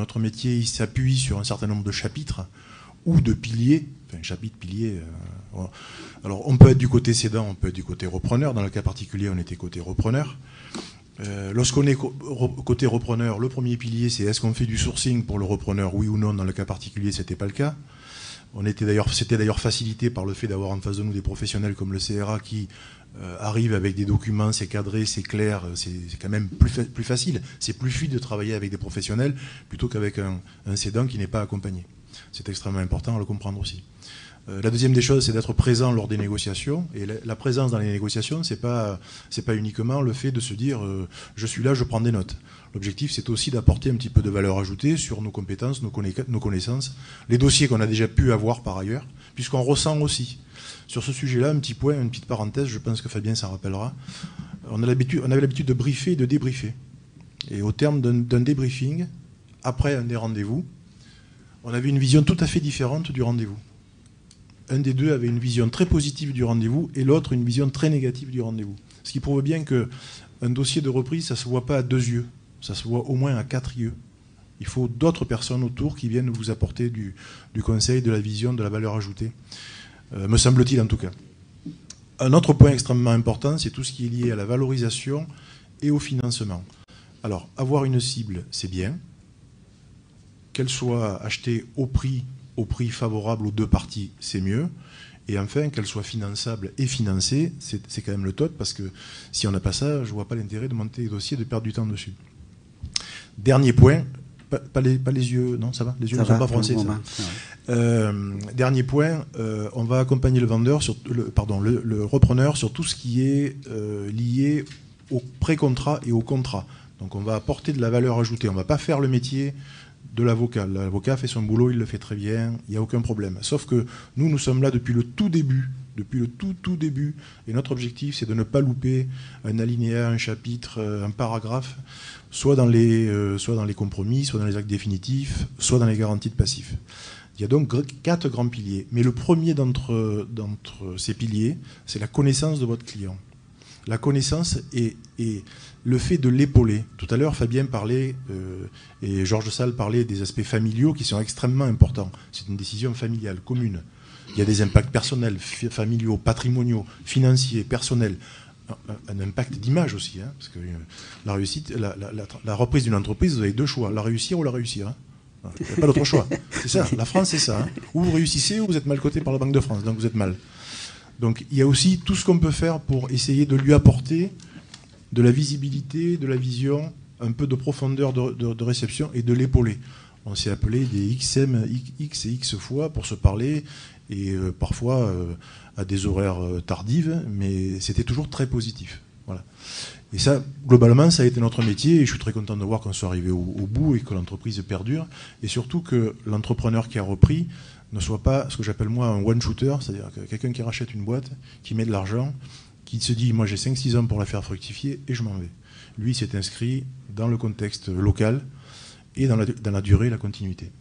Notre métier, il s'appuie sur un certain nombre de chapitres ou de piliers. Enfin, chapitre, pilier. Voilà. Alors, on peut être du côté cédant, on peut être du côté repreneur. Dans le cas particulier, on était côté repreneur. Lorsqu'on est côté repreneur, le premier pilier, c'est est-ce qu'on fait du sourcing pour le repreneur, oui ou non. Dans le cas particulier, ce n'était pas le cas. C'était d'ailleurs facilité par le fait d'avoir en face de nous des professionnels comme le CRA qui arrivent avec des documents, c'est cadré, c'est clair, c'est quand même plus facile. C'est plus fluide de travailler avec des professionnels plutôt qu'avec un cédant qui n'est pas accompagné. C'est extrêmement important à le comprendre aussi. La deuxième des choses, c'est d'être présent lors des négociations. Et la présence dans les négociations, c'est pas uniquement le fait de se dire je suis là, je prends des notes. L'objectif, c'est aussi d'apporter un petit peu de valeur ajoutée sur nos compétences, nos connaissances, les dossiers qu'on a déjà pu avoir par ailleurs, puisqu'on ressent aussi. Sur ce sujet-là, un petit point, une petite parenthèse, je pense que Fabien s'en rappellera. On avait l'habitude de briefer et de débriefer. Et au terme d'un débriefing, après un des rendez-vous, on avait une vision tout à fait différente du rendez-vous. Un des deux avait une vision très positive du rendez-vous et l'autre une vision très négative du rendez-vous. Ce qui prouve bien qu'un dossier de reprise, ça ne se voit pas à 2 yeux, ça se voit au moins à 4 yeux. Il faut d'autres personnes autour qui viennent vous apporter du conseil, de la vision, de la valeur ajoutée, me semble-t-il en tout cas. Un autre point extrêmement important, c'est tout ce qui est lié à la valorisation et au financement. Alors, avoir une cible, c'est bien, qu'elle soit achetée au prix favorable aux deux parties, c'est mieux. Et enfin, qu'elle soit finançable et financée, c'est quand même le top, parce que si on n'a pas ça, je ne vois pas l'intérêt de monter les dossiers et de perdre du temps dessus. Dernier point, pas les yeux, non, ça va, les yeux ne sont pas froncés. Dernier point, on va accompagner le vendeur, le repreneur sur tout ce qui est lié au pré-contrat et au contrat. Donc on va apporter de la valeur ajoutée, on ne va pas faire le métier de l'avocat. L'avocat fait son boulot, il le fait très bien, il n'y a aucun problème. Sauf que nous sommes là depuis le tout début, et notre objectif, c'est de ne pas louper un alinéa, un chapitre, un paragraphe, soit dans les compromis, soit dans les actes définitifs, soit dans les garanties de passifs. Il y a donc 4 grands piliers. Mais le premier d'entre ces piliers, c'est la connaissance de votre client. La connaissance et le fait de l'épauler. Tout à l'heure, Fabien parlait, et Georges Salle parlait des aspects familiaux qui sont extrêmement importants. C'est une décision familiale, commune. Il y a des impacts personnels, familiaux, patrimoniaux, financiers, personnels. Un impact d'image aussi. Hein, parce que la réussite, la reprise d'une entreprise, vous avez 2 choix, la réussir ou la réussir. Hein. Il n'y a pas d'autre choix. C'est ça, la France, c'est ça. Hein. Ou vous réussissez, ou vous êtes mal coté par la Banque de France, donc vous êtes mal. Donc il y a aussi tout ce qu'on peut faire pour essayer de lui apporter de la visibilité, de la vision, un peu de profondeur de réception et de l'épauler. On s'est appelé des XM, X et X fois pour se parler, et parfois à des horaires tardives, mais c'était toujours très positif. Voilà. Et ça, globalement, ça a été notre métier, et je suis très content de voir qu'on soit arrivé au bout et que l'entreprise perdure, et surtout que l'entrepreneur qui a repris ne soit pas ce que j'appelle moi un one-shooter, c'est-à-dire que quelqu'un qui rachète une boîte, qui met de l'argent, qui se dit, moi j'ai 5-6 ans pour la faire fructifier et je m'en vais. Lui, s'est inscrit dans le contexte local et dans la durée et la continuité.